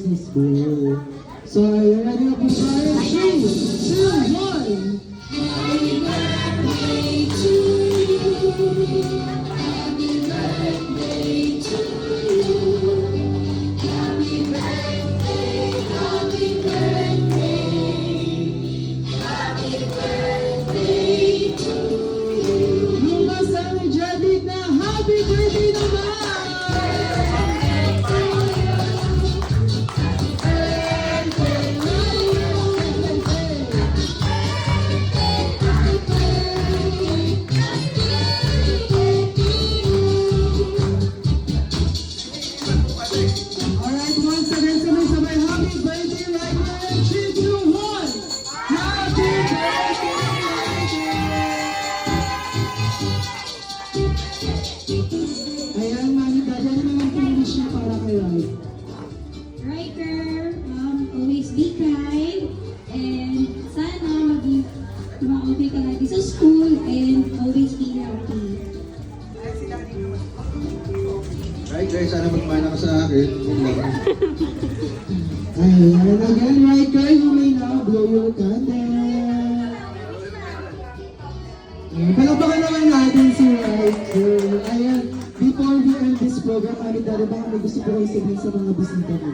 Christmas bowl. So, are you ready to be started? 3, 2, 1! Happy birthday to you. Happy birthday to you. Happy birthday, happy birthday. Happy birthday to you. Lumas energetic na happy birthday naman! Alright, once again, sabay-sabay, happy birthday right now in 3, 2, 1! Happy birthday! Ayan, Mami Daddy, ano naman pinilis niya para kay Rai? Riker, always be kind, and sana maging okay ka lagi sa school, and always be healthy. Right guys, sana magmana ka sa akin. Yun lang. Ayan, again, Riker, you may now blow your candle. Ayan, palakpakan naman natin si Riker. Ayan, before we end this program, Mami Daddy, baka may gusto po kayo sabihin sa mga bisita ko.